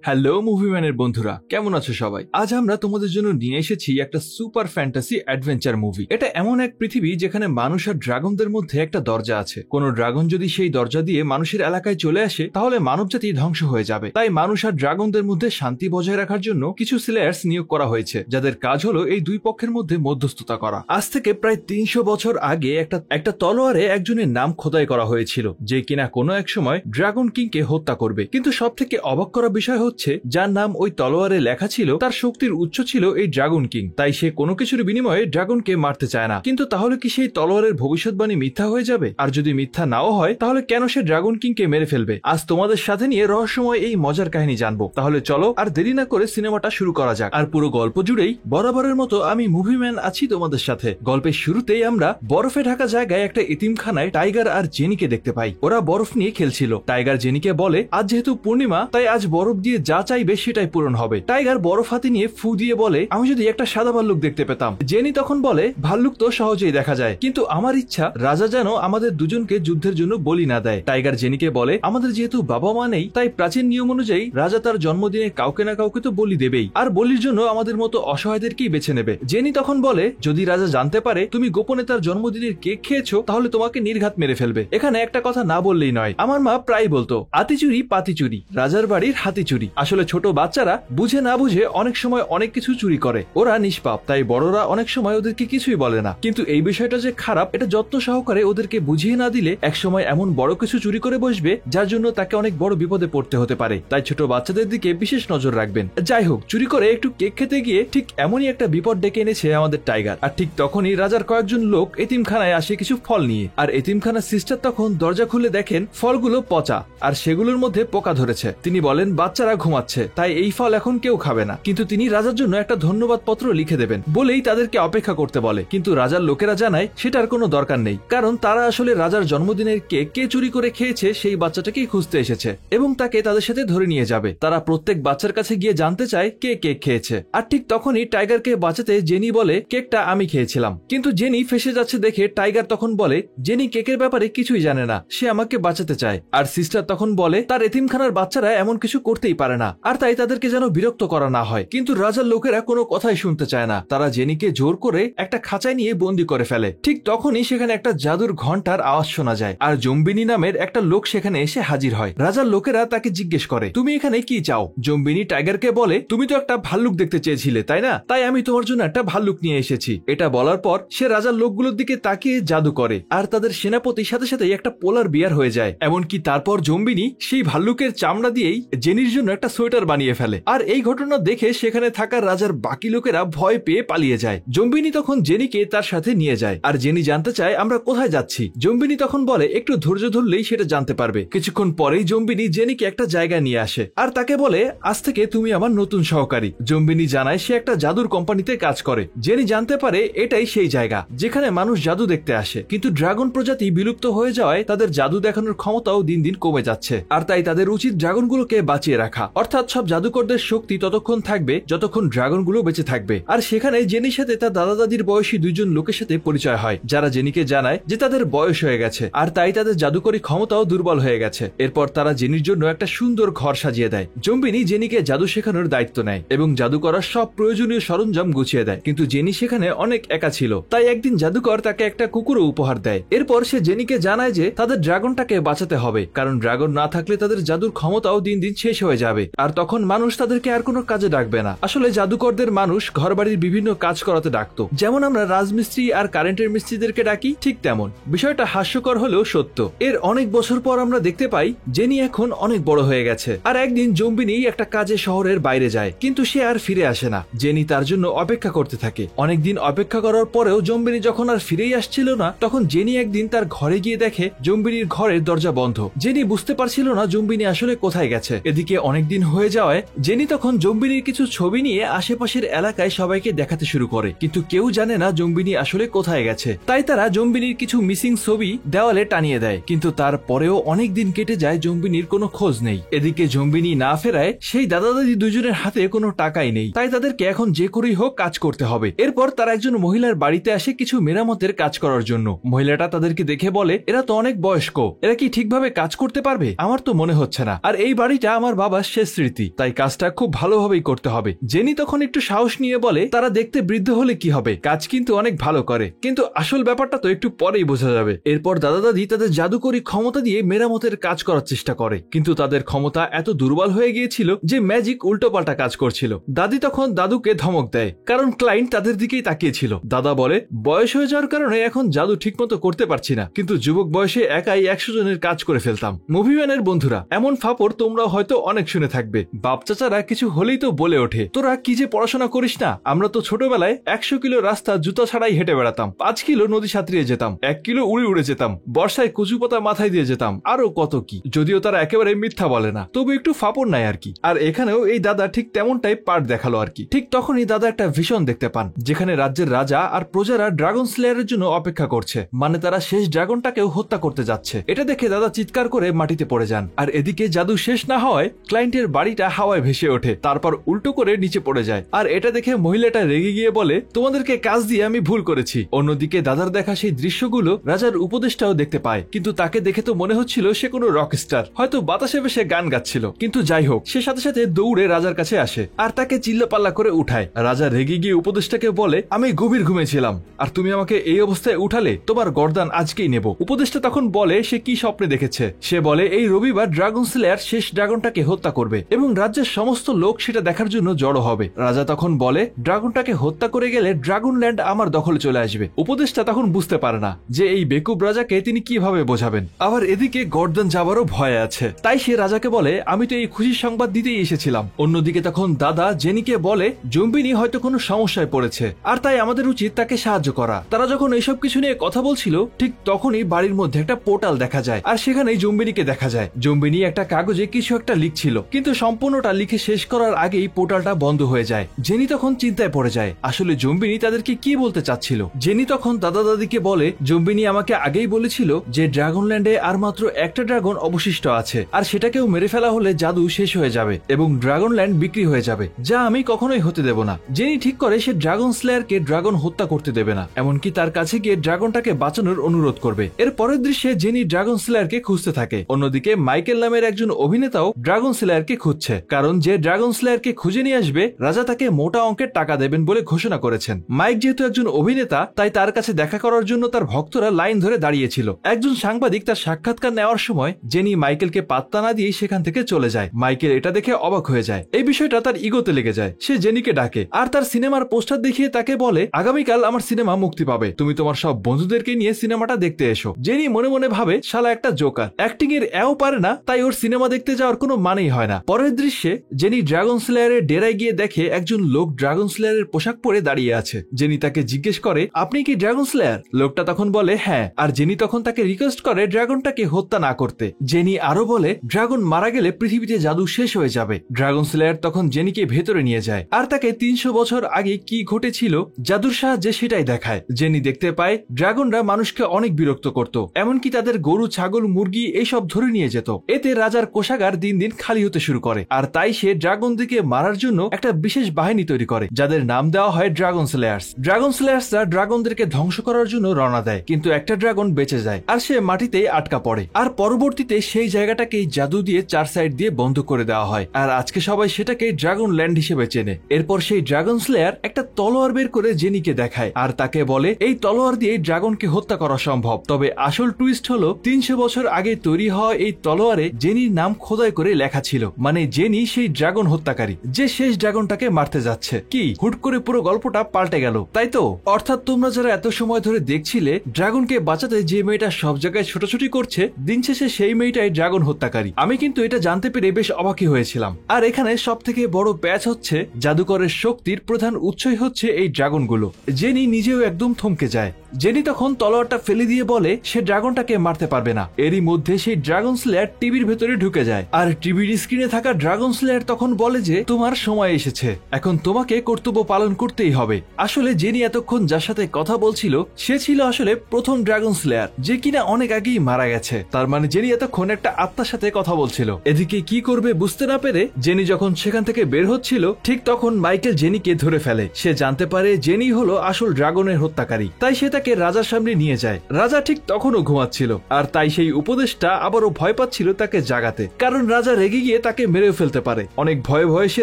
Hello মুভিম্যানের বন্ধুরা, কেমন আছো সবাই? আজ আমরা তোমাদের জন্য নিয়ে এসেছি একটা সুপার ফ্যান্টাসি অ্যাডভেঞ্চার মুভি। এটা এমন এক পৃথিবী যেখানে মানুষ আর ড্রাগনদের মধ্যে একটা দরজা আছে। কোন ড্রাগন যদি সেই দরজা দিয়ে মানুষের এলাকায় চলে আসে তাহলে মানবজাতি ধ্বংস হয়ে যাবে। তাই মানুষ আর ড্রাগনদের মধ্যে শান্তি বজায় রাখার জন্য কিছু স্লেয়ার্স নিয়োগ করা হয়েছে, যাদের কাজ হলো এই দুই পক্ষের মধ্যে মধ্যস্থতা করা। আজ থেকে প্রায় 300 বছর আগে একটা তলোয়ারে একজনের নাম খোদাই করা হয়েছিল, যে কিনা কোনো এক সময় ড্রাগন কিংকে হত্যা করবে। কিন্তু সব থেকে অবাক করা বিষয় হচ্ছে যার নাম ওই তলোয়ারে লেখা ছিল তার শক্তির উৎস ছিল এই ড্রাগন কিং। তাই সে কোনো কিছুর বিনিময়ে ড্রাগনকে মারতে চায় না। কিন্তু তাহলে কি সেই তলোয়ারের ভবিষ্যৎবাণী মিথ্যা হয়ে যাবে? আর যদি মিথ্যা নাও হয় তাহলে কেন সে ড্রাগন কিংকে মেরে ফেলবে? আজ তোমাদের সাথে নিয়ে রহস্যময় এই মজার কাহিনী জানবো। তাহলে চলো আর দেরি না করে সিনেমাটা শুরু করা যাক। আর পুরো গল্প জুড়েই বরাবরের মতো আমি মুভিম্যান আছি তোমাদের সাথে। গল্পের শুরুতেই আমরা বরফে ঢাকা জায়গায় একটা এতিমখানায় টাইগার আর জেনিকে দেখতে পাই। ওরা বরফ নিয়ে খেলছিল। টাইগার জেনিকে বলে আজ যেহেতু পূর্ণিমা তাই আজ বরফ দিয়ে যা চাইবে সেটাই পূরণ হবে। টাইগার বরফ হাতে নিয়ে ফু দিয়ে বলে আমি যদি একটা সাদা ভাল্লুক দেখতে পেতাম। জেনি তখন বলে ভাল্লুক তো সহজেই দেখা যায়, কিন্তু আমার ইচ্ছা রাজা যেন আমাদের দুজনকে যুদ্ধের জন্য বলি না দেয়। টাইগার জেনিকে বলে আমাদের যেহেতু বাবা মা নেই তাই প্রাচীন নিয়ম অনুযায়ী রাজা তার জন্মদিনে কাউকে না কাউকে তো বলি দেবেই, আর বলির জন্য আমাদের মতো অসহায়দেরকেই বেছে নেবে। জেনি তখন বলে যদি রাজা জানতে পারে তুমি গোপনে তার জন্মদিনের কেক খেয়েছো তাহলে তোমাকে নির্ঘাত মেরে ফেলবে। এখানে একটা কথা না বললেই নয়, আমার মা প্রায় বলতো আতি চুরি পাতি চুরি, রাজার বাড়ির হাতি চুরি। আসলে ছোট বাচ্চারা বুঝে না বুঝে অনেক সময় অনেক কিছু চুরি করে। ওরা নিষ্পাপ, তাই বড়রা অনেক সময় ওদেরকে কিছুই বলে না। কিন্তু এই বিষয়টা যে খারাপ এটা যত্ন সহকারে ওদেরকে বুঝিয়ে না দিলে একসময় এমন বড় কিছু চুরি করে বসবে যার জন্য তাকে অনেক বড় বিপদে পড়তে হতে পারে। তাই ছোট বাচ্চাদের দিকে বিশেষ নজর রাখবেন। যাই হোক, চুরি করে একটু কেক খেতে গিয়ে ঠিক এমনই একটা বিপদ ডেকে এনেছে আমাদের টাইগার। আর ঠিক তখনই রাজার কয়েকজন লোক এতিমখানায় আসে কিছু ফল নিয়ে। আর এতিমখানার সিস্টার তখন দরজা খুলে দেখেন ফলগুলো পচা আর সেগুলোর মধ্যে পোকা ধরেছে। তিনি বলেন বাচ্চারা ঘুমাচ্ছে তাই এই ফল এখন কেউ খাবে না, কিন্তু তিনি রাজার জন্য একটা ধন্যবাদ পত্র লিখে দেবেন বলেই তাদেরকে অপেক্ষা করতে বলে। কিন্তু রাজার লোকেরা জানায় সেটার কোনো দরকার নেই, কারণ তারা আসলে রাজার জন্মদিনের কেক কে চুরি করে খেয়েছে সেই বাচ্চাটাকেই খুঁজতে এসেছে এবং তাকে তাদের সাথে ধরে নিয়ে যাবে। তারা প্রত্যেক বাচ্চার কাছে গিয়ে জানতে চায় কে কেক খেয়েছে। আর ঠিক তখনই টাইগারকে বাঁচাতে জেনি বলে কেকটা আমি খেয়েছিলাম। কিন্তু জেনি ফেসে যাচ্ছে দেখে টাইগার তখন বলে জেনি কেকের ব্যাপারে কিছুই জানে না, সে আমাকে বাঁচাতে চায়। আর সিস্টার তখন বলে তার এতিমখানার বাচ্চারা এমন কিছু করতেই পারে না, আর তাই তাদেরকে যেন বিরক্ত করা না হয়। কিন্তু রাজার লোকেরা কোনো কথাই শুনতে চায় না। তারা জেনিকে জোর করে একটা খাঁচায় নিয়ে বন্দি করে ফেলে। ঠিক তখনই সেখানে একটা জাদুর ঘন্টার আওয়াজ শোনা যায় আর জম্বিনী নামের একটা লোক সেখানে এসে হাজির হয়। রাজার লোকেরা তাকে জিজ্ঞেস করে তুমি এখানে কি চাও? জম্বিনী টাইগারকে বলে তুমি তো একটা ভাল্লুক দেখতে চেয়েছিলে তাই না, তাই আমি তোমার জন্য একটা ভাল্লুক নিয়ে এসেছি। এটা বলার পর সে রাজার লোকগুলোর দিকে তাকিয়ে জাদু করে আর তাদের সেনাপতির সাথে সাথে একটা পোলার বিয়ার হয়ে যায়। এমনকি তারপর জম্বিনী সেই ভাল্লুকের চামড়া দিয়েই জেনির জন্য একটা সোয়েটার বানিয়ে ফেলে। আর এই ঘটনা দেখে সেখানে থাকা রাজার বাকি লোকেরা ভয় পেয়ে পালিয়ে যায়। জম্বিনী তখন জেনিকে তার সাথে নিয়ে যায় আর জেনি জানতে চায় আমরা কোথায় যাচ্ছি। জম্বিনী তখন বলে একটু ধৈর্য ধরলেই সেটা জানতে পারবে। কিছুক্ষণ পরেই জম্বিনী জেনিকে একটা জায়গায় নিয়ে আসে আর তাকে বলে আজ থেকে তুমি আমার নতুন সহকারী। জম্বিনী জানায় সে একটা জাদুর কোম্পানিতে কাজ করে। জেনি জানতে পারে এটাই সেই জায়গা যেখানে মানুষ জাদু দেখতে আসে, কিন্তু ড্রাগন প্রজাতি বিলুপ্ত হয়ে যাওয়ায় তাদের জাদু দেখানোর ক্ষমতাও দিন দিন কমে যাচ্ছে। আর তাই তাদের উচিত ড্রাগনগুলোকে বাঁচিয়ে রাখা, অর্থাৎ সব জাদুকরদের শক্তি ততক্ষণ থাকবে যতক্ষণ ড্রাগনগুলো বেঁচে থাকবে। আর সেখানে জেনির সাথে তার দাদা দাদির বয়সী দুইজন লোকের সাথে পরিচয় হয়, যারা জেনিকে জানায় যে তাদের বয়স হয়ে গেছে আর তাই তাদের জাদুকরী ক্ষমতাও দুর্বল হয়ে গেছে। এরপর তারা জেনির জন্য একটা সুন্দর ঘর সাজিয়ে দেয়। জম্বিনী জেনিকে জাদু শেখানোর দায়িত্ব নেয় এবং জাদু করার সব প্রয়োজনীয় সরঞ্জাম গুছিয়ে দেয়। কিন্তু জেনি সেখানে অনেক একা ছিল, তাই একদিন জাদুকর তাকে একটা কুকুরও উপহার দেয়। এরপর সে জেনিকে জানায় যে তাদের ড্রাগনটাকে বাঁচাতে হবে, কারণ ড্রাগন না থাকলে তাদের জাদুর ক্ষমতাও দিন দিন শেষ হয়ে যাবে আর তখন মানুষ তাদেরকে আর কোনো কাজে ডাকবে না। আসলে জাদুকরদের মানুষ ঘরবাড়ির বিভিন্ন কাজ করাতে ডাকতো, যেমন আমরা রাজমিস্ত্রি আর কারেন্টের মিস্ত্রিদেরকে ডাকি, ঠিক তেমন। বিষয়টা হাস্যকর হলেও সত্য। এর অনেক বছর পর আমরা দেখতে পাই জেনি এখন অনেক বড় হয়ে গেছে আর একদিন জম্বিনী একটা কাজে শহরের বাইরে যায়, কিন্তু সে আর ফিরে আসে না। জেনি তার জন্য অপেক্ষা করতে থাকে। অনেকদিন অপেক্ষা করার পরেও জম্বিনী যখন আর ফিরেই আসছিল না তখন জেনি একদিন তার ঘরে গিয়ে দেখে জম্বিনীর ঘরের দরজা বন্ধ। জেনি বুঝতে পারছিল না জম্বিনী আসলে কোথায় গেছে। এদিকে অনেকদিন হয়ে যাওয়ায় জেনি তখন জম্বিনীর কিছু ছবি নিয়ে আশেপাশের এলাকায় সবাইকে দেখাতে শুরু করে, কিন্তু কেউ জানে না জম্বিনী আসলে কোথায় গেছে। তাই তারা জম্বিনীর কিছু মিসিং ছবি দেওয়ালে টানিয়ে দেয়, কিন্তু তারপরেও অনেক দিন কেটে যায় জম্বিনীর কোনো খোঁজ নেই। এদিকে জম্বিনী না ফেরায় সেই দাদা দাদি দুজনের হাতে কোনো টাকাই নেই, তাই তাদেরকে এখন যে করেই হোক কাজ করতে হবে। এরপর তারা একজন মহিলার বাড়িতে আসে কিছু মেরামতের কাজ করার জন্য। মহিলাটা তাদেরকে দেখে বলে এরা তো অনেক বয়স্ক, এরা কি ঠিকভাবে কাজ করতে পারবে? আমার তো মনে হচ্ছে না, আর এই বাড়িটা আমার বাবা শেষ স্মৃতি, তাই কাজটা খুব ভালোভাবেই করতে হবে। জেনি তখন একটু সাহস নিয়ে বলে, তারা দেখতে বৃদ্ধ হলে কি হবে, কাজ কিন্তু অনেক ভালো করে, কিন্তু আসল ব্যাপারটা তো একটু পরেই বোঝা যাবে। এরপর দাদা দাদি তাদের জাদুকরী ক্ষমতা দিয়ে মেরামতের কাজ করার চেষ্টা করে, কিন্তু তাদের ক্ষমতা এত দুর্বল হয়ে গিয়েছিল যে ম্যাজিক উল্টোপাল্টা কাজ করছিল। দাদি তখন দাদুকে ধমক দেয়, কারণ ক্লায়েন্ট তাদের দিকেই তাকিয়েছিল। দাদা বলে, বয়স হয়ে যাওয়ার কারণে এখন জাদু ঠিকমতো করতে পারছি না, কিন্তু যুবক বয়সে একাই 100 জনের কাজ করে ফেলতাম। মুভিম্যানের বন্ধুরা, এমন ফাপড় তোমরাও হয়তো অনেক শুনে থাকবে। বাপ চাচারা কিছু হলেই তো বলে ওঠে, তোরা কি যে পড়াশোনা করিস না, আমরা তো ছোটবেলায় 100 কিলো রাস্তা জুতা ছাড়াই হেঁটে বেড়াতাম, 5 কিলো নদী সাঁতরিয়ে যেতাম, 1 কিলো উড়ে উড়ে যেতাম, বর্ষায় কচু পাতা মাথায় দিয়ে যেতাম, আরো কত কি। যদিও তারা একেবারে মিথ্যা বলে না, তবু একটু ফাপড় নাই আর কি। আর এখানেও এই দাদা ঠিক তেমনটাই পার্ট দেখালো আর কি। ঠিক তখনই দাদা একটা ভিশন দেখতে পান, যেখানে রাজ্যের রাজা আর প্রজারা ড্রাগন স্লেয়ারের জন্য অপেক্ষা করছে, মানে তারা শেষ ড্রাগনটাকেও হত্যা করতে যাচ্ছে। এটা দেখে দাদা চিৎকার করে মাটিতে পড়ে যান। আর এদিকে জাদু শেষ না হওয়ায় ক্লায়েন্টের বাড়িটা হাওয়ায় ভেসে ওঠে, তারপর উল্টো করে নিচে পড়ে যায়। আর এটা দেখে মহিলাটা রেগে গিয়ে বলে, তোমাদেরকে কাজ দিয়ে আমি ভুল করেছি। অন্যদিকে দাদার দেখা সেই দৃশ্যগুলো রাজার উপদেষ্টাও দেখতে পায়, কিন্তু তাকে দেখে তো মনে হচ্ছিল সে কোনো রকস্টার, হয়তো বাতাসে ভেসে গান গাচ্ছিল। কিন্তু যাই হোক, সে সাথে সাথে দৌড়ে রাজার কাছে আসে আর তাকে চিল্লাপাল্লা করে উঠায়। রাজা রেগে গিয়ে উপদেষ্টাকে বলে, আমি গভীর ঘুমিয়েছিলাম আর তুমি আমাকে এই অবস্থায় উঠালে, তোমার গর্দান আজকেই নেব। উপদেষ্টা তখন বলে সে কি স্বপ্নে দেখেছে। সে বলে এই রবিবার ড্রাগন স্লেয়ার শেষ ড্রাগনটাকে হত্যা করবে এবং রাজ্যের সমস্ত লোক সেটা দেখার জন্য জড়ো হবে। রাজা তখন বলে, ড্রাগনটাকে হত্যা করে গেলে ড্রাগন ল্যান্ড আমার দখলে চলে আসবে। উপদেষ্টা তখন বুঝতে পারে না যে এই বেকুব রাজাকে তিনি কিভাবে বোঝাবেন। আবার এদিকে গর্দান যাবারও ভয় আছে, তাই সে রাজাকে বলে, আমি তো এই খুশির সংবাদ দিতেই এসেছিলাম। অন্যদিকে তখন দাদা জেনিকে বলে, জম্বিনী হয়তো কোনো সমস্যায় পড়েছে আর তাই আমাদের উচিত তাকে সাহায্য করা। তারা যখন এইসব কিছু নিয়ে কথা বলছিল, ঠিক তখনই বাড়ির মধ্যে একটা পোর্টাল দেখা যায় আর সেখানেই জম্বিনীকে দেখা যায়। জম্বিনী একটা কাগজে কিছু একটা লিখছিল, কিন্তু সম্পূর্ণটা লিখে শেষ করার আগেই পোর্টালটা বন্ধ হয়ে যায়। জেনি তখন চিন্তায় পড়ে যায়, আসলে জম্বিনী তাদেরকে কি বলতে চাচ্ছিল। জেনি তখন দাদা দাদিকে বলে, জম্বিনী আমাকে আগেই বলেছিল যে ড্রাগন ল্যান্ডে আর মাত্র একটা ড্রাগন অবশিষ্ট আছে আর সেটাকেও মেরে ফেলা হলে জাদু শেষ হয়ে যাবে এবং ড্রাগন ল্যান্ড বিক্রি হয়ে যাবে, যা আমি কখনোই হতে দেব না। জেনি ঠিক করে সে ড্রাগন স্লেয়ারকে ড্রাগন হত্যা করতে দেবে না, এমনকি তার কাছে গিয়ে ড্রাগনটাকে বাঁচানোর অনুরোধ করবে। এর পরের দৃশ্যে জেনি ড্রাগন স্লেয়ারকে খুঁজতে থাকে। অন্যদিকে মাইকেল নামের একজন অভিনেতাও ড্রাগন স্লেয়ারকে খুঁজছে, কারণ যে ড্রাগন স্লেয়ারকে খুঁজে নিয়ে আসবে রাজা তাকে মোটা অঙ্কের টাকা দেবেন বলে ঘোষণা করেছেন। মাইক যেহেতু একজন অভিনেতা, তাই তার কাছে দেখা করার জন্য তার ভক্তরা লাইন ধরে দাঁড়িয়েছিল। একজন সাংবাদিক তার সাক্ষাৎকার নেওয়ার সময় জেনি মাইকেলকে পাত্তা না দিয়ে সেখান থেকে চলে যায়। মাইকেল এটা দেখে অবাক হয়ে যায়, এই বিষয়টা তার ইগোতে লেগে যায়। সে জেনিকে ডাকে আর তার সিনেমার পোস্টার দেখিয়ে তাকে বলে, আগামীকাল আমার সিনেমা মুক্তি পাবে, তুমি তোমার সব বন্ধুদেরকে নিয়ে সিনেমাটা দেখতে এসো। জেনি মনে মনে ভাবে, শালা একটা জোকার, অ্যাক্টিং এর এও পারে না, তাই ওর সিনেমা দেখতে যাওয়ার কোনো মানেই হয় না। পরের দৃশ্যে জেনি ড্রাগন স্লেয়ারের ডেরায় গিয়ে দেখে একজন লোক ড্রাগন স্লেয়ারের পোশাক পরে দাঁড়িয়ে আছে। জেনি তাকে জিজ্ঞেস করে, আপনি কি ড্রাগন স্লেয়ার? লোকটা তখন বলে হ্যাঁ, আর জেনি তখন তাকে রিকোয়েস্ট করে ড্রাগনটাকে হত্যা না করতে। জেনি আরো বলে, ড্রাগন মারা গেলে পৃথিবীতে জাদু শেষ হয়ে যাবে। ড্রাগন স্লেয়ার তখন জেনিকে ভেতরে নিয়ে যায় আর তাকে 300 বছর আগে কি ঘটেছিল জাদুর সাহায্যে সেটাই দেখায়। জেনি দেখতে পায় ড্রাগনরা মানুষকে অনেক বিরক্ত করত, এমনকি তাদের গরু, ছাগল, মুরগি এইসব ধরে নিয়ে যেত। এতে রাজার কোষাগার দিন দিন খালি হতে শুরু করে আর তাই সে ড্রাগনদেরকে মারার জন্য একটা বিশেষ বাহিনী তৈরি করে, যাদের নাম দেওয়া হয় ড্রাগন স্লেয়ার্স। ড্রাগন স্লেয়ার্সরা ড্রাগনদেরকে ধ্বংস করার জন্য রওনা দেয়, কিন্তু একটা ড্রাগন বেঁচে যায় আর সে মাটিতেই আটকা পড়ে। আর পরবর্তীতে সেই জায়গাটাকেই জাদু দিয়ে 4 সাইড দিয়ে বন্ধ করে দেওয়া হয় আর আজকে সবাই সেটাকে ড্রাগন ল্যান্ড হিসেবে চেনে। এরপর সেই ড্রাগন স্লেয়ার একটা তলোয়ার বের করে জেনিকে দেখায় আর তাকে বলে, এই তলোয়ার দিয়ে ড্রাগনকে হত্যা করা সম্ভব। তবে আসল টুইস্ট হলো 300 বছর আগে তৈরি হওয়া এই তলোয়ারে জেনির নাম খোদাই করে লেখা ছিল, মানে জেনি সেই ড্রাগন হত্যাকারী যে শেষ ড্রাগনটাকে মারতে যাচ্ছে। কি হুট করে পুরো গল্পটা পাল্টে গেল, তাই তো? অর্থাৎ তোমরা যারা এত সময় ধরে দেখছিলে ড্রাগনকে বাঁচাতে যে মেয়েটা সব জায়গায় ছোটাছুটি করছে, দিন শেষে সেই মেয়েটাই ড্রাগন হত্যাকারী। আমি কিন্তু এটা জানতে পেরে বেশ অবাকই হয়েছিলাম। আর এখানে সব থেকে বড় প্যাচ হচ্ছে জাদুকরের শক্তির প্রধান উৎসই হচ্ছে এই ড্রাগনগুলো। জেনি নিজেও একদম থমকে যায়। জেনি তখন তলোয়ারটা ফেলে দিয়ে বলে সে ড্রাগনটাকে মারতে পারবে না। এরই মধ্যে সেই ড্রাগন স্লেয়ার টিভির ভেতরে ঢুকে যায় আর টিভির স্ক্রিনে থাকা ড্রাগন স্লেয়ার তখন বলে যে তোমার সময় এসেছে, এখন তোমাকে কর্তব্য পালন করতেই হবে। আসলে জেনি এতক্ষণ যার সাথে কথা বলছিল সে ছিল আসলে প্রথম ড্রাগন স্লেয়ার, যে কিনা অনেক আগেই মারা গেছে। তার মানে জেনি এতক্ষণ একটা আত্মার সাথে কথা বলছিল। এদিকে কি করবে বুঝতে না পেরে জেনি যখন সেখান থেকে বের হচ্ছিল, ঠিক তখন মাইকেল জেনিকে ধরে ফেলে। সে জানতে পারে জেনি হলো আসল ড্রাগনের হত্যাকারী, তাই সে তাকে তাকে রাজার সামনে নিয়ে যায়। রাজা ঠিক তখনও ঘুমাচ্ছিল, আর তাই সেই উপদেশটা আবারও ভয় পাচ্ছিল তাকে জাগাতে, কারণ রাজা রেগে গিয়ে তাকে মেরেও ফেলতে পারে। অনেক ভয়ে ভয়ে সে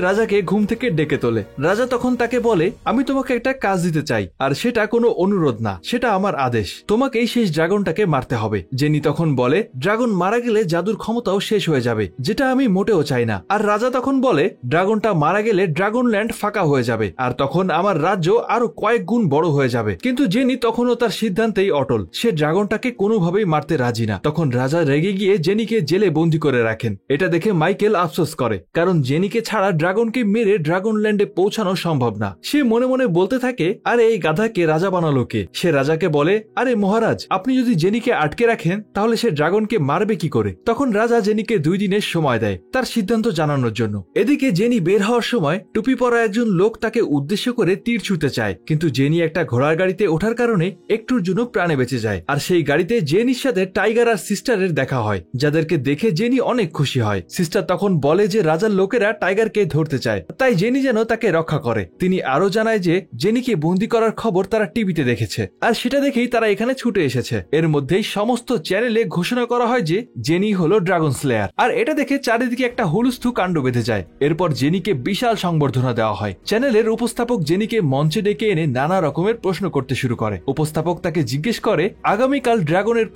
রাজাকে ঘুম থেকে ডেকে তোলে। রাজা তখন তাকে বলে, আমি তোমাকে একটা কাজ দিতে চাই, আর সেটা কোনো অনুরোধ না, সেটা আমার আদেশ। তোমাকেই শেষ ড্রাগনটাকে মারতে হবে। জেনি তখন বলে, ড্রাগন মারা গেলে জাদুর ক্ষমতাও শেষ হয়ে যাবে, যেটা আমি মোটেও চাই না। আর রাজা তখন বলে, ড্রাগনটা মারা গেলে ড্রাগন ল্যান্ড ফাঁকা হয়ে যাবে, আর তখন আমার রাজ্য আরো কয়েক গুণ বড় হয়ে যাবে। কিন্তু জেনি তখনও তার সিদ্ধান্তেই অটল। সে ড্রাগনটাকে কোনোভাবেই মারতে রাজি না। তখন রাজা রেগে গিয়ে জেনিকে জেলে বন্দি করে রাখেন। এটা দেখে মাইকেল আফসোস করে, কারণ জেনিকে ছাড়া ড্রাগনকে মেরে ড্রাগন ল্যান্ডে পৌঁছানো সম্ভব না। সে মনে মনে বলতে থাকে, আরে এই গাধাকে রাজা বানালো কে? সে রাজাকে বলে, আরে মহারাজ, আপনি যদি জেনিকে আটকে রাখেন তাহলে সে ড্রাগনকে মারবে কি করে? তখন রাজা জেনিকে 2 দিনের সময় দেয় তার সিদ্ধান্ত জানানোর জন্য। এদিকে জেনি বের হওয়ার সময় টুপি পরা একজন লোক তাকে উদ্দেশ্য করে তীর ছুঁতে চায়, কিন্তু জেনি একটা ঘোড়ার গাড়িতে ওঠার কারণে একটুর জন্য প্রাণে বেঁচে যায়। আর সেই গাড়িতে জেনির সাথে টাইগার আর সিস্টারের দেখা হয়, যাদেরকে দেখে জেনি অনেক খুশি হয়। সিস্টার তখন বলে যে রাজার লোকেরা টাইগারকে ধরতে চায়, তাই জেনি যেন তাকে রক্ষা করে। তিনি আরো জানায় যে জেনিকে বন্দি করার খবর তারা টিভিতে দেখেছে, আর সেটা দেখেই তারা এখানে ছুটে এসেছে। এর মধ্যেই সমস্ত চ্যানেলে ঘোষণা করা হয় যে জেনি হলো ড্রাগন স্লেয়ার। আর এটা দেখে চারিদিকে একটা হুলস্থু কাণ্ড বেঁধে যায়। এরপর জেনিকে বিশাল সংবর্ধনা দেওয়া হয়। চ্যানেলের উপস্থাপক জেনিকে মঞ্চে ডেকে এনে নানা রকমের প্রশ্ন করতে শুরু করে। উপস্থাপক তাকে জিজ্ঞেস করে আগামীকাল ড্রাগনের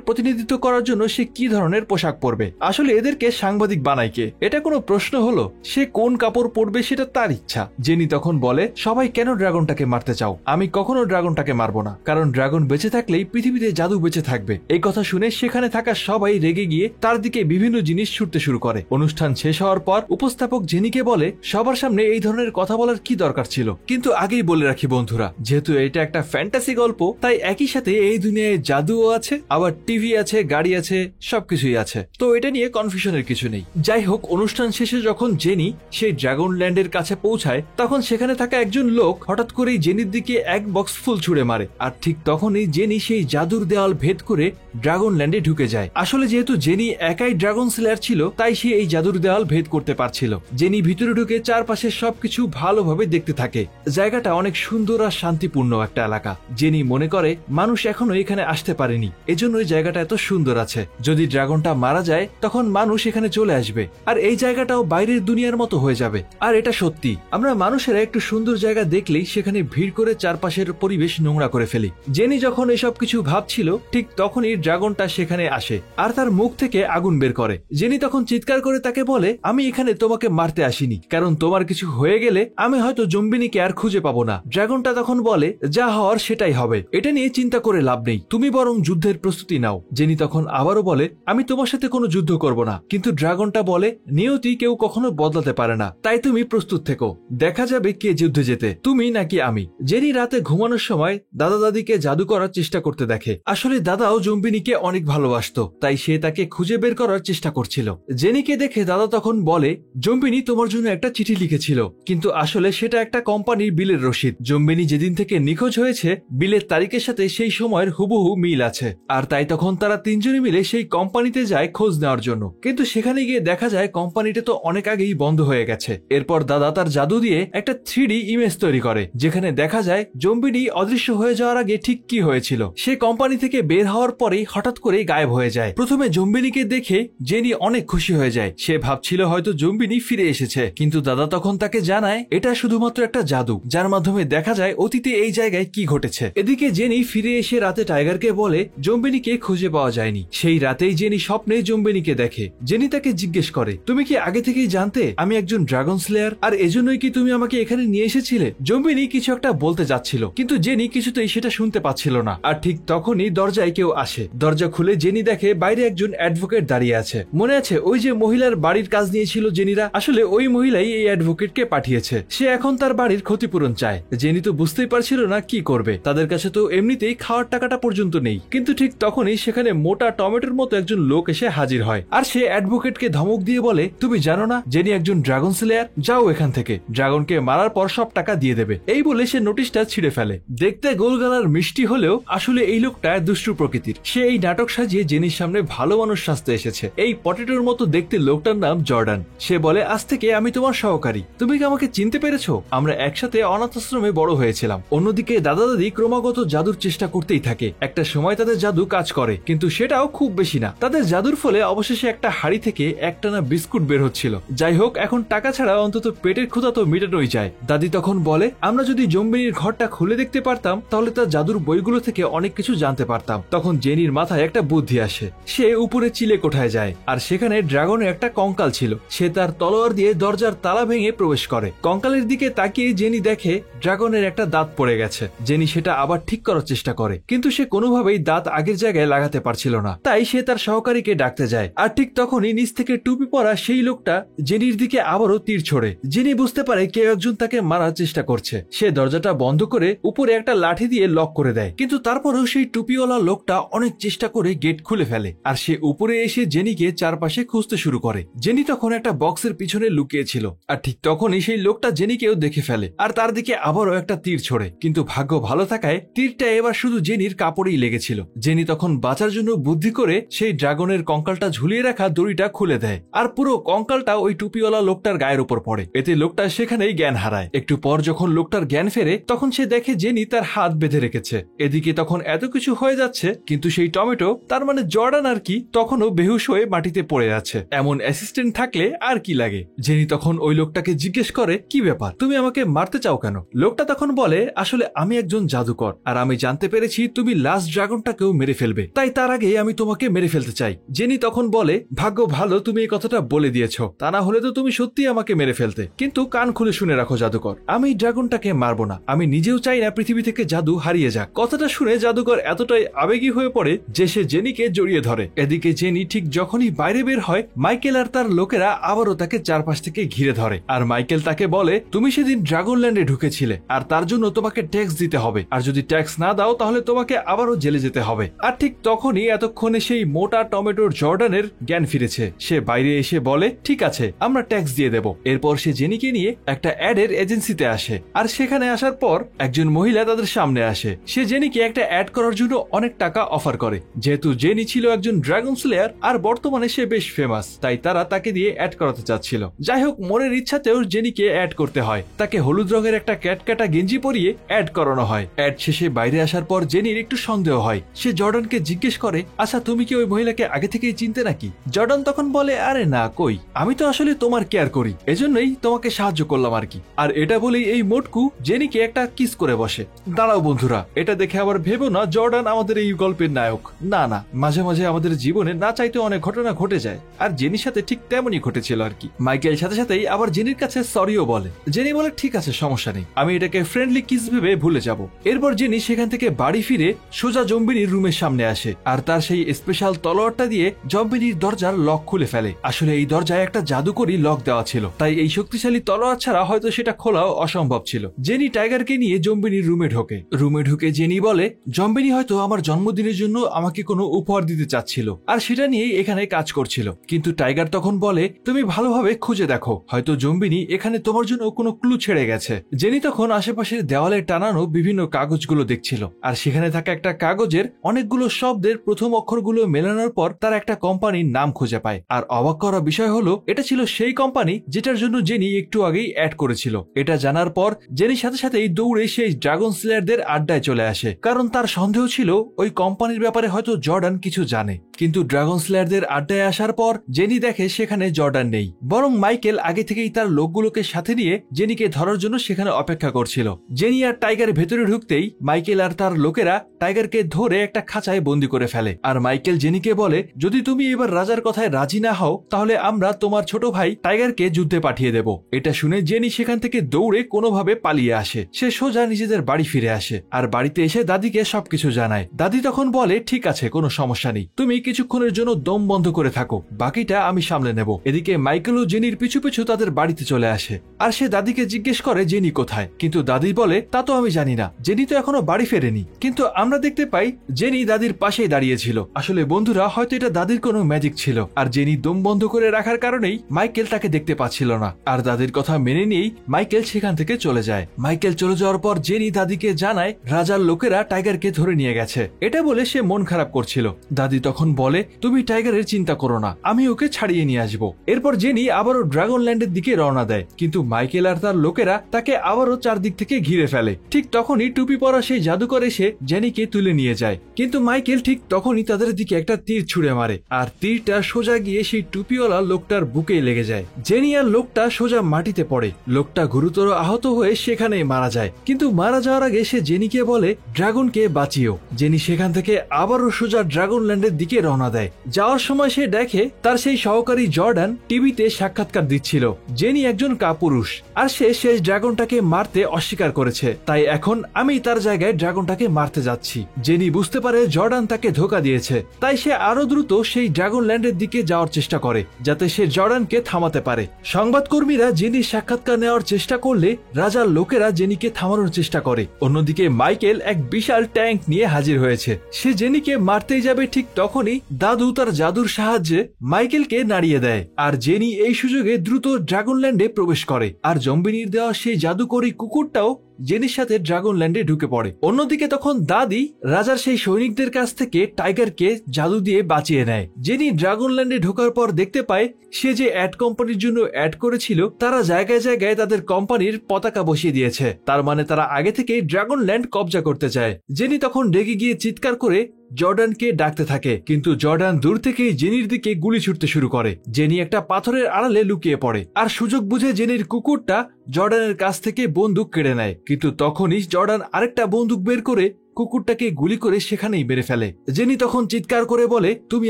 প্রতিনিধিত্ব করার জন্য সে কি ধরনের পোশাক পরবে। আসলে এদেরকে সাংবাদিক বানায় কে? এটা কোনো প্রশ্ন হলো? সে কোন কাপড় পরবে সেটা তার ইচ্ছা। জেনি তখন বলে, সবাই কেন ড্রাগনটাকে মারতে চাও? আমি কখনো ড্রাগনটাকে মারবো না, কারণ ড্রাগন বেঁচে থাকলেই পৃথিবীতে জাদু বেঁচে থাকবে। এই কথা শুনে সেখানে থাকা সবাই রেগে গিয়ে তার দিকে বিভিন্ন জিনিস ছুটতে শুরু করে। অনুষ্ঠান শেষ হওয়ার পর উপস্থাপক জেনিকে বলে, সবার সামনে এই ধরনের কথা বলার কি দরকার ছিল? কিন্তু আগেই বলে রাখি বন্ধুরা, যেহেতু এটা একটা ফ্যান্টাসি গল্প, তাই একই সাথে এই দুনিয়ায় জাদুও আছে, আবার টিভি আছে, গাড়ি আছে, সবকিছুই আছে। তো এটা নিয়ে কনফিউশনের কিছু নেই। যাই হোক, অনুষ্ঠান শেষে যখন জেনি সেই ড্রাগন ল্যান্ডের কাছে পৌঁছায়, তখন সেখানে থাকা একজন লোক হঠাৎ করেই জেনির দিকে এক বক্স ফুল ছুঁড়ে মারে। আর ঠিক তখনই জেনি সেই জাদুর দেওয়াল ভেদ করে ড্রাগন ল্যান্ডে ঢুকে যায়। আসলে যেহেতু জেনি একাই ড্রাগন স্লেয়ার ছিল, তাই সে এই জাদুর দেওয়াল ভেদ করতে পারছিল। জেনি ভিতরে ঢুকে চারপাশে সবকিছু ভালোভাবে দেখতে থাকে। জায়গাটা অনেক সুন্দর আর শান্তিপূর্ণ একটা এলাকা। জেনি মনে করে মানুষ এখনো এখানে আসতে পারেনি, এজন্যই জায়গাটা এত সুন্দর আছে। যদি ড্রাগনটা মারা যায় তখন মানুষ এখানে চলে আসবে, আর এই জায়গাটাও বাইরের দুনিয়ার মতো হয়ে যাবে। আর এটা সত্যি, আমরা মানুষেরা একটু সুন্দর জায়গা দেখলেই সেখানে ভিড় করে চারপাশের পরিবেশ নোংরা করে ফেলি। জেনি যখন এসব কিছু ভাবছিল, ঠিক তখনই ড্রাগনটা সেখানে আসে আর তার মুখ থেকে আগুন বের করে। জেনি তখন চিৎকার করে তাকে বলে, আমি এখানে তোমাকে মারতে আসিনি, কারণ তোমার কিছু হয়ে গেলে আমি হয়তো জম্বিনিকে আর খুঁজে পাবো না। ড্রাগনটা তখন বলে, যা হওয়ার সেটাই হবে, এটা নিয়ে চিন্তা করে লাভ নেই, তুমি বরং যুদ্ধের প্রস্তুতি নাও। জেনি তখন আবারও বলে, আমি তোমার সাথে কোনো যুদ্ধ করব না। কিন্তু ড্রাগনটা বলে, নিয়তি কেউ কখনো বদলাতে পারে না, তাই তুমি প্রস্তুত থেকো, দেখা যাবে কে যুদ্ধে যেতে, তুমি নাকি আমি। জেনি রাতে ঘুমানোর সময় দাদা দাদিকে জাদু করার চেষ্টা করতে দেখে। আসলে দাদাও জম্বিনিকে অনেক ভালোবাসতো, তাই সে তাকে খুঁজে বের করার চেষ্টা করছিল। জেনিকে দেখে দাদা তখন বলে, জম্বিনি তোমার জন্য একটা চিঠি লিখেছিল, কিন্তু আসলে সেটা একটা কোম্পানির বিলের রসিদ। জম্বিনি যেদিন থেকে নিখোঁজ হয়েছে, বিলের তারিখের সাথে সেই সময়ের হুবহু মিল আছে। আর তাই তখন তারা তিনজনে মিলে সেই কোম্পানিতে যায় খোঁজ নেওয়ার জন্য, কিন্তু সেখানে গিয়ে দেখা যায় কোম্পানিটা তো অনেক আগেই বন্ধ হয়ে গেছে। এরপর দাদা তার জাদু দিয়ে একটা 3D ইমেজ তৈরি করে, যেখানে দেখা যায় জম্বিনি অদৃশ্য হয়ে যাওয়ার আগে ঠিক কি হয়েছিল। সে কোম্পানি থেকে বের হওয়ার পরেই হঠাৎ করে গায়েব হয়ে যায়। প্রথমে জম্বিনিকে দেখে জেনি অনেক খুশি হয়ে যায়। সে ভাবছিল হয়তো জম্বিনি ফিরে এসেছে, কিন্তু দাদা তখন তাকে জানায় এটা শুধুমাত্র একটা জাদু, যার মাধ্যমে দেখা যায় অতীতে এই জায়গায় কি ঘটেছে। এদিকে জেনি ফিরে এসে রাতে টাইগারকে বলে জম্বিনিকে খুঁজে পাওয়া যায়নি। সেই রাতেই জেনি স্বপ্নে জম্বিনিকে দেখে। জেনি তাকে জিজ্ঞেস করে, তুমি কি আগে থেকেই জানতে আমি একজন ড্রাগন স্লেয়ার, আর এজন্যই কি তুমি আমাকে এখানে নিয়ে এসেছিলে? জম্বিনি কিছু একটা বলতে যাচ্ছিল, কিন্তু জেনি কিছুতেই সেটা শুনতে পাচ্ছিল না। আর ঠিক তখনই দরজায় কেউ আসে। দরজা খুলে জেনি দেখে বাইরে একজন অ্যাডভোকেট দাঁড়িয়ে আছে। মনে আছে ওই যে মহিলার বাড়ির কাজ নিয়েছিল জেনিরা? আসলে ওই মহিলাই এই অ্যাডভোকেটকে পাঠিয়েছে। সে এখন তার বাড়ির ক্ষতিপূরণ চায়। জেনি তো বুঝতেই পারছিল না কি করবে, তাদের কাছে তো এমনিতেই খাওয়ার টাকাটা পর্যন্ত নেই। কিন্তু ঠিক তখনই সেখানে মোটা টমেটোর মতো একজন লোক এসে হাজির হয়, আর সে অ্যাডভোকেটকে ধমক দিয়ে বলে, তুমি জানো না জেনি একজন ড্রাগন স্লেয়ার? যাও এখান থেকে, ড্রাগনকে মারার পর সব টাকা দিয়ে দেবে। এই বলে সে নোটিশটা ছিঁড়ে ফেলে। দেখতে গোলগালার মিষ্টি হলেও আসলে এই লোকটা দুষ্টু প্রকৃতির। সে এই নাটক সাজিয়ে জেনির সামনে ভালো মানুষ সাজতে এসেছে। এই পটেটোর মতো দেখতে লোকটার নাম জর্ডান। সে বলে, আজ থেকে আমি তোমার সহকারী, তুমি কি আমাকে চিনতে পেরেছো? আমরা একসাথে অনাথ আশ্রমে বড় হয়েছি। গিয়েছিলাম। অন্যদিকে দাদা দাদি ক্রমাগত জাদুর চেষ্টা করতেই থাকে। একটা সময় তাদের জাদু কাজ করে, কিন্তু সেটাও খুব বেশি না। তাদের জাদুর ফলে অবশেষে একটা হাড়ি থেকে একটানা বিস্কুট বের হচ্ছিল। যাই হোক, এখন টাকা ছাড়া অন্তত পেটের ক্ষুধা তো মেটানোই যায়। দাদি তখন বলে, আমরা যদি জম্বিনীর ঘরটা খুলে দেখতে পারতাম তাহলে তার জাদুর বইগুলো থেকে অনেক কিছু জানতে পারতাম। তখন জেনির মাথায় একটা বুদ্ধি আসে। সে উপরে চিলে কোঠায় যায়, আর সেখানে ড্রাগনের একটা কঙ্কাল ছিল। সে তার তলোয়ার দিয়ে দরজার তালা ভেঙে প্রবেশ করে। কঙ্কালের দিকে তাকিয়ে জেনি দেখে ড্রাগনের একটা দাঁত পড়ে গেছে। জেনি সেটা আবার ঠিক করার চেষ্টা করে, কিন্তু সে কোনোভাবেই দাঁত আগের জায়গায় লাগাতে পারছিল না। তাই সে তার সহকারীকে ডাকতে যায়, আর ঠিক তখনই নিচ থেকে টুপি পরা সেই লোকটা জেনির দিকে আবারও তীর ছোড়ে। জেনি বুঝতে পারে কেউ একজন তাকে মারার চেষ্টা করছে। সে দরজাটা বন্ধ করে উপরে একটা লাঠি দিয়ে লক করে দেয়, কিন্তু তারপরেও সেই টুপিওয়ালা লোকটা অনেক চেষ্টা করে গেট খুলে ফেলে। আর সে উপরে এসে জেনিকে চারপাশে খুঁজতে শুরু করে। জেনি তখন একটা বক্সের পিছনে লুকিয়েছিল, আর ঠিক তখনই সেই লোকটা জেনিকেও দেখে ফেলে আর তার দিকে আবারও একটা তীর ছোড়ে। কিন্তু ভাগ্য ভালো থাকায় তীরটা এবার শুধু জেনির কাপড়েই লেগেছিল। জেনি তখন বাঁচার জন্য বুদ্ধি করে সেই ড্রাগনের কঙ্কালটা ঝুলিয়ে রাখা দড়িটা খুলে দেয়, আর পুরো কঙ্কালটা ওই টুপিওয়ালা লোকটার গায়ের উপর পড়ে। এতে লোকটা সেখানেই জ্ঞান হারায়। একটু পর যখন লোকটার জ্ঞান ফেরে, তখন সে দেখে জেনি তার হাত বেঁধে রেখেছে। এদিকে তখন এত কিছু হয়ে যাচ্ছে, কিন্তু সেই টমেটো, তার মানে জর্ডান আর কি, তখনও বেহুশ হয়ে মাটিতে পড়ে আছে। এমন অ্যাসিস্ট্যান্ট থাকলে আর কি লাগে। জেনি তখন ওই লোকটাকে জিজ্ঞেস করে, কি ব্যাপার, তুমি আমাকে মারতে চাও কেন? লোকটা তখন বলে, আসলে আমি একজন জাদুকর, আর আমি জানতে পেরেছি তুমি লাস্ট ড্রাগনটাকেও মেরে ফেলবে, তাই তার আগে আমি তোমাকে মেরে ফেলতে চাই। জেনি তখন বলে, ভাগ্য ভালো তুমি এই কথাটা বলে দিয়েছো, তা না হলে তো তুমি সত্যি আমাকে মেরে ফেলতে। কিন্তু কান খুলে শুনে রাখো জাদুকর, আমি ড্রাগনটাকে মারবো না। আমি নিজেও চাই না পৃথিবী থেকে জাদু হারিয়ে যাক। কথাটা শুনে জাদুকর এতটাই আবেগী হয়ে পড়ে যে সে জেনিকে জড়িয়ে ধরে। এদিকে জেনি ঠিক যখনই বাইরে বের হয়, মাইকেল আর তার লোকেরা আবারও তাকে চারপাশ থেকে ঘিরে ধরে। আর মাইকেল তাকে বলে, তুমি সেদিন ড্রাগনল্যান্ডে ঢুকেছিলে, আর তার জন্য তোমাকে ট্যাক্স দিতে হবে, আর যদি ট্যাক্স না দাও তাহলে তোমাকে আবারও জেলে যেতে হবে। আর ঠিক তখনই এতক্ষণে সেই মোটা টমেটোর জর্ডানের জ্ঞান ফিরেছে। সে বাইরে এসে বলে, ঠিক আছে, আমরা ট্যাক্স দিয়ে দেব। এরপর সে জেনিকে নিয়ে একটা অ্যাডের এজেন্সিতে আসে, আর সেখানে আসার পর একজন মহিলা তাদের সামনে আসে। সে জেনিকে একটা অ্যাড করার জন্য অনেক টাকা অফার করে। যেহেতু জেনি ছিল একজন ড্রাগন স্লেয়ার আর বর্তমানে সে বেশ ফেমাস, তাই তারা তাকে দিয়ে অ্যাড করাতে চাচ্ছিল। যাই হোক, মনের ইচ্ছাতেও জেনিকে অ্যাড করতে হয়। তাকে হলুদ রঙের একটা ক্যাটকাটা গেঞ্জি পরিয়ে অ্যাড করানো হয়। অ্যাড শেষে বাইরে আসার পর জেনির একটু সন্দেহ হয়। সে জর্ডানকে জিজ্ঞেস করে, আচ্ছা তুমি কি ওই মহিলাকে আগে থেকেই চিনতে নাকি? জর্ডান তখন বলে, আরে না, কই, আমি তো আসলে তোমার কেয়ার করি, এজন্যই তোমাকে সাহায্য করলাম আর কি। আর এটা বলেই এই মোটকু জেনিকে একটা কিস করে বসে। দাঁড়াও বন্ধুরা, এটা দেখে আবার ভেবো না জর্ডান আমাদের এই গল্পের নায়ক। না না, মাঝে মাঝে আমাদের জীবনে না চাইতে অনেক ঘটনা ঘটে যায়, আর জেনির সাথে ঠিক তেমনই ঘটেছিল আর কি। মাইকেল সাথে সাথেই আবার জেনির কাছে সরিও বলে। জেনি বলে, ঠিক আছে, সমস্যা নেই, আমি এটাকে ফ্রেন্ডলি কিস ভেবে ভুলে যাব। এরপর জেনি সেখান থেকে বাড়ি ফিরে সোজা জম্বিনীর রুমের সামনে আসে, আর তার সেই স্পেশাল তলোয়ারটা দিয়ে জম্বিনীর দরজার লক খুলে ফেলে। আসলে এই দরজায় একটা জাদুকরি লক দেওয়া ছিল, তাই এই শক্তিশালী তলোয়ার ছাড়া হয়তো সেটা খোলাও অসম্ভব ছিল। জেনি টাইগারকে নিয়ে জম্বিনীর রুমে ঢোকে। রুমে ঢুকে জেনি বলে, জম্বিনী হয়তো আমার জন্মদিনের জন্য আমাকে কোনো উপহার দিতে চাচ্ছিল, আর সেটা নিয়েই এখানে কাজ করছিল। কিন্তু টাইগার তখন বলে, তুমি ভালোভাবে খুঁজে দেখো, হয়তো জম্বিনী এখানে তোমার জন্য কোনো ক্লু ছেড়ে গেছে। জেনি তখন আশেপাশের দেওয়ালে টানানো বিভিন্ন কাগজগুলো দেখছিল, আর সেখানে থাকা একটা কাগজের অনেকগুলো শব্দের প্রথম অক্ষরগুলো মেলানোর পর তার একটা কোম্পানির নাম খুঁজে পায়। আর অবাক করা বিষয় হলো, এটা ছিল সেই কোম্পানি যেটার জন্য জেনি একটু আগেই অ্যাড করেছিল। এটা জানার পর জেনির সাথে সাথেই দৌড়ে সেই ড্রাগন স্লেয়ারদের আড্ডায় চলে আসে, কারণ তার সন্দেহ ছিল ওই কোম্পানির ব্যাপারে হয়তো জর্ডান কিছু জানে। কিন্তু ড্রাগন স্লেয়ারদের আড্ডায় আসার পর জেনি দেখে সেখানে জর্ডান নেই, বরং মাইকেল আগে থেকেই তার লোকগুলোকে সাথে নিয়ে জেনিকে ধরার জন্য সেখানে অপেক্ষা করছিল। জেনি আর টাইগার ভেতরে ঢুকতেই মাইকেল আর তার লোকেরা টাইগারকে ধরে একটা খাঁচায় বন্দি করে ফেলে। আর মাইকেল জেনিকে বলে, যদি তুমি এবার রাজার কথায় রাজি না হও তাহলে আমরা তোমার ছোট ভাই টাইগারকে যুদ্ধে পাঠিয়ে দেব। এটা শুনে জেনি সেখান থেকে দৌড়ে কোনোভাবে পালিয়ে আসে। সে সোজা নিজেদের বাড়ি ফিরে আসে, আর বাড়িতে এসে দাদিকে সবকিছু জানায়। দাদি তখন বলে, ঠিক আছে, কোনো সমস্যা নেই, তুমি কিছুক্ষণের জন্য দম বন্ধ করে থাকো, বাকিটা আমি সামলে নেব। এদিকে মাইকেল ও জেনির পিছু পিছু তাদের বাড়িতে চলে আসে, আর সে দাদিকে জিজ্ঞেস করে জেনি কোথায়। কিন্তু দাদি বলে, তা তো আমি জানি না, জেনি তো এখনো বাড়ি ফেরেনি, কিন্তু আমরা দেখতে পাই জেনি দাদির পাশেই দাঁড়িয়েছিল। আসলে বন্ধুরা হয়তো এটা দাদির কোনো ম্যাজিক ছিল, আর জেনি দম বন্ধ করে রাখার কারণেই মাইকেল তাকে দেখতে পাচ্ছিল না। আর দাদির কথা মেনে নিয়েই মাইকেল সেখান থেকে চলে যায়। মাইকেল চলে যাওয়ার পর জেনি দাদিকে জানায় রাজার লোকেরা টাইগারকে ধরে নিয়ে গেছে। এটা বলে সে মন খারাপ করছিল। দাদি তখন বলে, তুমি টাইগারের চিন্তা করো না, আমি ওকে ছাড়িয়ে নিয়ে আসবো। এরপর জেনি আবারও ড্রাগন ল্যান্ডের দিকে রওনা দেয়, কিন্তু মাইকেল আর তার লোকেরা তাকে আবারও চারদিক থেকে ঘিরে ফেলে। ঠিক তখনই টুপি পরা সেই জাদুকর এসে জেনিকে তুলে নিয়ে যায়, কিন্তু মাইকেল ঠিক তখনই তাদের দিকে একটা তীর ছুড়ে মারে, আর তীরটা সোজা গিয়ে সেই টুপিওয়ালা লোকটার বুকে লেগে যায়। জেনি আর লোকটা সোজা মাটিতে পড়ে। লোকটা গুরুতর আহত হয়ে সেখানেই মারা যায়। কিন্তু মারা যাওয়ার আগে সে জেনিকে বলে, ড্রাগনকে বাঁচিও। জেনি সেখান থেকে আবারও সোজা ড্রাগন ল্যান্ডের দিকে রওনা দেয়। যাওয়ার সময় সে দেখে তার সেই সহকারী জর্ডান টিভিতে সাক্ষাৎকার দিচ্ছিল। জেনি একজন কাপুরুষ, আর সে শেষ ড্রাগনটাকে মারতে অস্বীকার করেছে, তাই এখন আমি তার জায়গায় ড্রাগনটাকে মারতে যাচ্ছি। জেনি বুঝতে পারে জর্ডান তাকে ধোকা দিয়েছে, তাই সে আরো দ্রুত সেই ড্রাগন ল্যান্ডের দিকে যাওয়ার চেষ্টা করে, যাতে সে জর্ডানকে থামাতে পারে। সংবাদকর্মীরা জেনির সাক্ষাৎকার নেওয়ার চেষ্টা করলে রাজার লোকেরা জেনিকে থামানোর চেষ্টা করে। অন্যদিকে মাইকেল এক বিশাল ট্যাঙ্ক নিয়ে হাজির হয়েছে। সে জেনিকে মারতেই যাবে, ঠিক তখনই দাদু তার জাদুর সাহায্যে মাইকেলকে নাড়িয়ে দেয়, আর জেনি এই সুযোগে দ্রুত ড্রাগন ল্যান্ডে প্রবেশ করে। আর জম্বিনির দেওয়া সেই জাদুকরী কুকুরটাও জেনির সাথে ড্রাগন ল্যান্ডে ঢুকে পড়ে। অন্যদিকে তখন দাদি রাজার সেই সৈনিকদের কাছ থেকে টাইগারকে জাদু দিয়ে বাঁচিয়ে নেয়। জেনি ড্রাগন ল্যান্ডে ঢোকার পর দেখতে পায় সে যে অ্যাড কোম্পানির জন্য অ্যাড করেছিল তারা জায়গায় জায়গায় তাদের কোম্পানির পতাকা বসিয়ে দিয়েছে। তার মানে তারা আগে থেকেই ড্রাগন ল্যান্ড কবজা করতে চায়। জেনি তখন রেগে গিয়ে চিৎকার করে জর্ডানকে ডাকতে থাকে, কিন্তু জর্ডান দূর থেকেই জেনির দিকে গুলি ছুটতে শুরু করে। জেনি একটা পাথরের আড়ালে লুকিয়ে পড়ে, আর সুযোগ বুঝে জেনির কুকুরটা জর্ডানের কাছ থেকে বন্দুক কেড়ে নেয়। কিন্তু তখনই জর্ডান আরেকটা বন্দুক বের করে কুকুরটাকে গুলি করে সেখানেই মেরে ফেলে। জেনি তখন চিৎকার করে বলে, তুমি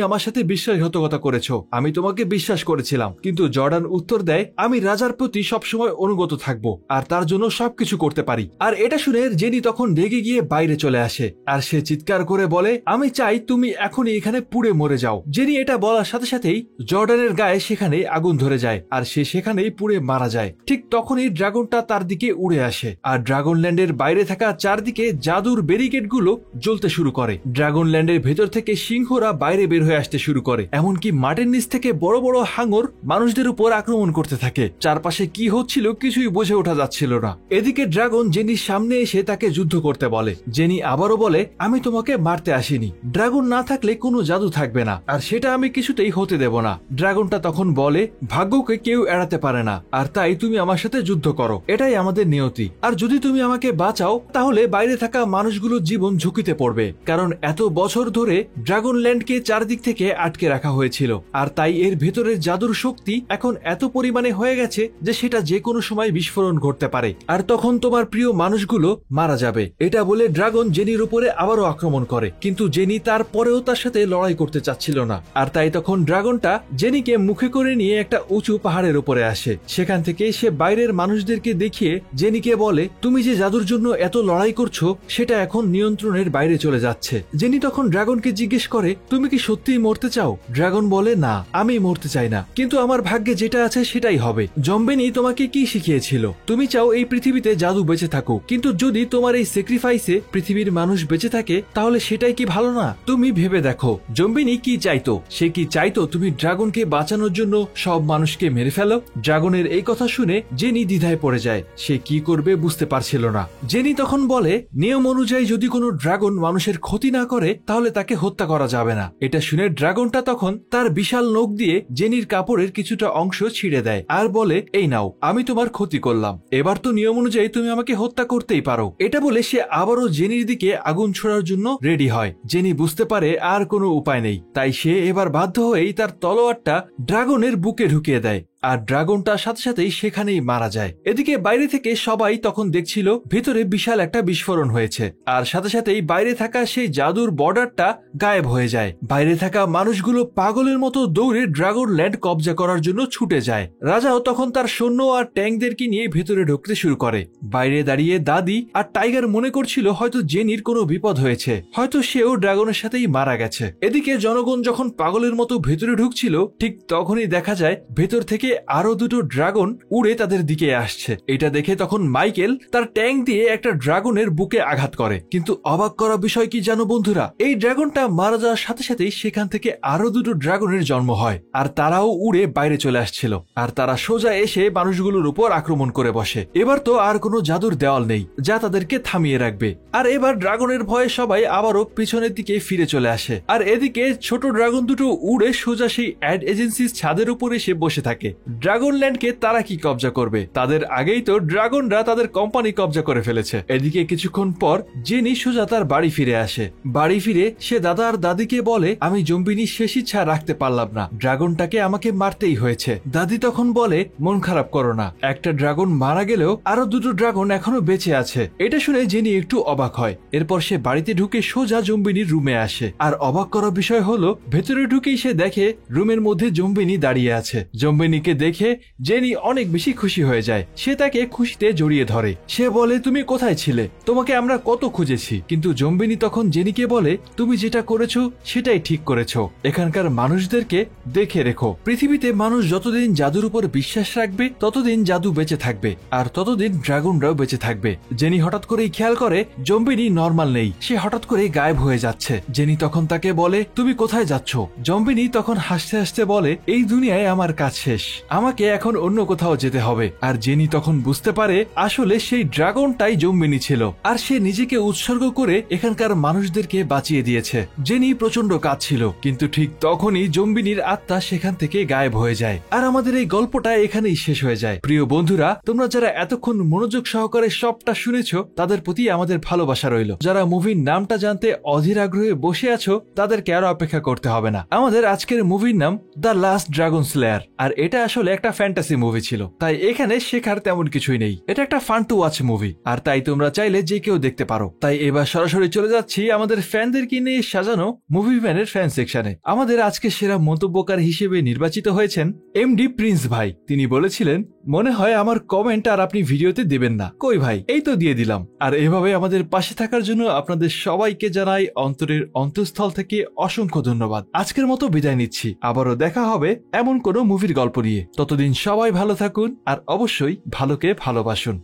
আমার সাথে বিশ্বাসঘাতকতা করেছো, আমি তোমাকে বিশ্বাস করেছিলাম। কিন্তু জর্ডান উত্তর দেয়, আমি রাজার প্রতি সবসময় অনুগত থাকবো, আর তার জন্য সবকিছু করতে পারি। আর এটা শুনে জেনি তখন রেগে গিয়ে বাইরে চলে আসে, আর সে চিৎকার করে বলে, আমি চাই তুমি এখনই এখানে পুড়ে মরে যাও। জেনি এটা বলার সাথে সাথেই জর্ডানের গায়ে সেখানে আগুন ধরে যায়, আর সে সেখানেই পুড়ে মারা যায়। ঠিক তখনই ড্রাগনটা তার দিকে উড়ে আসে, আর ড্রাগন ল্যান্ডের বাইরে থাকা চারদিকে জাদুর ব্যারিকেড গুলো জ্বলতে শুরু করে। ড্রাগন ল্যান্ডের ভেতর থেকে সিংহরা বাইরে বের হয়ে আসতে শুরু করে, এমনকি মাটির নিচ থেকে বড় বড় হাঙর মানুষদের উপর আক্রমণ করতে থাকে। চারপাশে কি হচ্ছিল কিছুই বুঝে ওঠা যাচ্ছিল না। এদিকে ড্রাগন জেনির সামনে এসে তাকে যুদ্ধ করতে বলে। জেনি আবারও বলে, আমি তোমাকে মারতে আসিনি, ড্রাগন না থাকলে কোনো জাদু থাকবে না, আর সেটা আমি কিছুতেই হতে দেব না। ড্রাগনটা তখন বলে, ভাগ্যকে কেউ এড়াতে পারে না, আর তাই তুমি আমার সাথে যুদ্ধ করো, এটাই আমাদের নিয়তি। আর যদি তুমি আমাকে বাঁচাও তাহলে বাইরে থাকা মানুষগুলো জীবন ঝুঁকিতে পড়বে, কারণ এত বছর ধরে ড্রাগন ল্যান্ডকে চারদিক থেকে আটকে রাখা হয়েছিল, আর তাই এর ভেতরের জাদুর শক্তি এখন এত পরিমাণে হয়ে গেছে যে সেটা যে কোনো সময় বিস্ফোরণ ঘটতে পারে, আর তখন তোমার প্রিয় মানুষগুলো মারা যাবে। এটা বলে ড্রাগন জেনির উপরে আবারও আক্রমণ করে, কিন্তু জেনি তারপরেও তার সাথে লড়াই করতে চাচ্ছিল না। আর তাই তখন ড্রাগনটা জেনিকে মুখে করে নিয়ে একটা উঁচু পাহাড়ের উপরে আসে। সেখান থেকে সে বাইরের মানুষদেরকে দেখিয়ে জেনিকে বলে, তুমি যে জাদুর জন্য এত লড়াই করছো সেটা এখন নিয়ন্ত্রণের বাইরে চলে যাচ্ছে। জেনি তখন ড্রাগনকে জিজ্ঞেস করে, তুমি কি সত্যিই মরতে চাও? ড্রাগন বলে, না, আমি মরতে চাই না, কিন্তু আমার ভাগ্যে যেটা আছে সেটাই হবে। জম্বিনি তোমাকে কি শিখিয়েছিল? তুমি চাও এই পৃথিবীতে জাদু বেঁচে থাকুক, কিন্তু যদি তোমার এই স্যাক্রিফাইসে পৃথিবীর মানুষ বেঁচে থাকে তাহলে সেটাই কি ভালো না? তুমি ভেবে দেখো জম্বিনি কি চাইতো। সে কি চাইতো তুমি ড্রাগনকে বাঁচানোর জন্য সব মানুষকে মেরে ফেলো? ড্রাগনের এই কথা শুনে জেনি দ্বিধায় পড়ে যায়। সে কি করবে বুঝতে পারছিল না। জেনি তখন বলে, নিয়ম অনুযায়ী যদি কোনো ড্রাগন মানুষের ক্ষতি না করে তাহলে তাকে হত্যা করা যাবে না। এটা শুনে ড্রাগনটা তখন তার বিশাল নখ দিয়ে জেনির কাপড়ের কিছুটা অংশ ছিঁড়ে দেয়, আর বলে, এই নাও, আমি তোমার ক্ষতি করলাম, এবার তো নিয়ম অনুযায়ী তুমি আমাকে হত্যা করতেই পারো। এটা বলে সে আবারও জেনির দিকে আগুন ছোড়ার জন্য রেডি হয়। জেনি বুঝতে পারে আর কোনো উপায় নেই, তাই সে এবার বাধ্য হয়েই তার তলোয়ারটা ড্রাগনের বুকে ঢুকিয়ে দেয়, আর ড্রাগনটার সাথে সাথেই সেখানেই মারা যায়। এদিকে বাইরে থেকে সবাই তখন দেখছিল ভেতরে বিশাল একটা বিস্ফোরণ হয়েছে, আর সাথে সাথেই বাইরে থাকা সেই জাদুর বর্ডারটা গায়েব হয়ে যায়। বাইরে থাকা মানুষগুলো পাগলের মতো দৌড়ে ড্রাগন ল্যান্ড কবজা করার জন্য ছুটে যায়। রাজাও তখন তার সৈন্য আর ট্যাঙ্কদেরকে নিয়ে ভেতরে ঢুকতে শুরু করে। বাইরে দাঁড়িয়ে দাদি আর টাইগার মনে করছিল হয়তো জেনির কোনো বিপদ হয়েছে, হয়তো সেও ড্রাগনের সাথেই মারা গেছে। এদিকে জনগণ যখন পাগলের মতো ভেতরে ঢুকছিল ঠিক তখনই দেখা যায় ভেতর থেকে থেকে আরো দুটো ড্রাগন উড়ে তাদের দিকে আসছে। এটা দেখে তখন মাইকেল তার ট্যাঙ্ক দিয়ে একটা ড্রাগনের বুকে আঘাত করে। কিন্তু অবাক করা বিষয় কি জানো বন্ধুরা, এই ড্রাগনটা মারা যাওয়ার সাথে সাথেই সেখান থেকে আরো দুটো ড্রাগনের জন্ম হয়, আর তারাও উড়ে বাইরে চলে আসছিল, আর তারা সোজা এসে মানুষগুলোর উপর আক্রমণ করে বসে। এবার তো আর কোনো জাদুর দেওয়াল নেই যা তাদেরকে থামিয়ে রাখবে, আর এবার ড্রাগনের ভয়ে সবাই আবারও পিছনের দিকে ফিরে চলে আসে। আর এদিকে ছোট ড্রাগন দুটো উড়ে সোজা সেই অ্যাড এজেন্সির ছাদের উপর এসে বসে থাকে। ড্রাগনল্যান্ডকে তারা কি কবজা করবে? তাদের আগেই তো ড্রাগনরা তাদের কোম্পানি কবজা করে ফেলেছে। এদিকে কিছুক্ষণ পর জেনি সোজা তার বাড়ি ফিরে আসে। বাড়ি ফিরে সে দাদা আর দাদিকে বলে, আমি জম্বিনি শেষ ইচ্ছা রাখতে পারলাম না, ড্রাগনটাকে আমাকে মারতেই হয়েছে। দাদি তখন বলে, মন খারাপ করো না, একটা ড্রাগন মারা গেলেও আরো দুটো ড্রাগন এখনো বেঁচে আছে। এটা শুনে জেনি একটু অবাক হয়। এরপর সে বাড়িতে ঢুকে সোজা জম্বিনির রুমে আসে। আর অবাক করা বিষয় হলো, ভেতরে ঢুকেই সে দেখে রুমের মধ্যে জম্বিনি দাঁড়িয়ে আছে। জম্বিনিকে দেখে জেনি অনেক বেশি খুশি হয়ে যায়। সে তাকে খুশিতে জড়িয়ে ধরে। সে বলে, তুমি কোথায় ছিলে? তোমাকে আমরা কত খুঁজেছি। কিন্তু জম্বিনি তখন জেনিকে বলে, তুমি যেটা করেছো সেটাই ঠিক করেছো। এখানকার মানুষদেরকে দেখে রেখো। পৃথিবীতে মানুষ যতদিন জাদুর উপর বিশ্বাস রাখবে ততদিন জাদু বেঁচে থাকবে, আর ততদিন ড্রাগনরাও বেঁচে থাকবে। জেনি হঠাৎ করেই খেয়াল করে জম্বিনি নর্মাল নেই, সে হঠাৎ করে গায়েব হয়ে যাচ্ছে। জেনি তখন তাকে বলে, তুমি কোথায় যাচ্ছ? জম্বিনি তখন হাসতে হাসতে বলে, এই দুনিয়ায় আমার কাজ শেষ, আমাকে এখন অন্য কোথাও যেতে হবে। আর জেনি তখন বুঝতে পারে আসলে সেই ড্রাগনটাই জম্বিনি ছিল, আর সে নিজেকে উৎসর্গ করে এখানকার মানুষদেরকে বাঁচিয়ে দিয়েছে। জেনি প্রচন্ড কাজ ছিল, কিন্তু ঠিক তখনই জম্বিনির আত্মা সেখান থেকে গায়েব হয়ে যায়। আর আমাদের এই গল্পটা এখানেই শেষ হয়ে যায়। প্রিয় বন্ধুরা, তোমরা যারা এতক্ষণ মনোযোগ সহকারে সবটা শুনেছো তাদের প্রতি আমাদের ভালোবাসা রইল। যারা মুভির নামটা জানতে অধীর আগ্রহে বসে আছো তাদেরকে আরো অপেক্ষা করতে হবে না। আমাদের আজকের মুভির নাম দ্য লাস্ট ড্রাগন স্লেয়ার, আর এটা আসলে একটা ফ্যান্টাসি মুভি ছিল, তাই এখানে শেখার তেমন কিছুই নেই। এটা একটা ফান টু ওয়াচ মুভি, আর তাই তোমরা চাইলে যে কেউ দেখতে পারো। তাই এবার সরাসরি চলে যাচ্ছি আমাদের ফ্যানদেরকে নিয়ে সাজানো মুভি ফ্যানের ফ্যান সেকশনে। আমাদের আজকে সেরা মন্তব্যকার হিসেবে নির্বাচিত হয়েছেন এমডি প্রিন্স ভাই। তিনি বলেছিলেন, মনে হয় আমার কমেন্ট আর আপনি ভিডিওতে দেবেন না। কই ভাই, এই তো দিয়ে দিলাম। আর এভাবে আমাদের পাশে থাকার জন্য আপনাদের সবাইকে জানাই অন্তরের অন্তঃস্থল থেকে অসংখ্য ধন্যবাদ। আজকের মতো বিদায় নিচ্ছি, আবারও দেখা হবে এমন কোনো মুভির গল্প নিয়ে। ততদিন সবাই ভালো থাকুন, আর অবশ্যই ভালোকে ভালোবাসুন।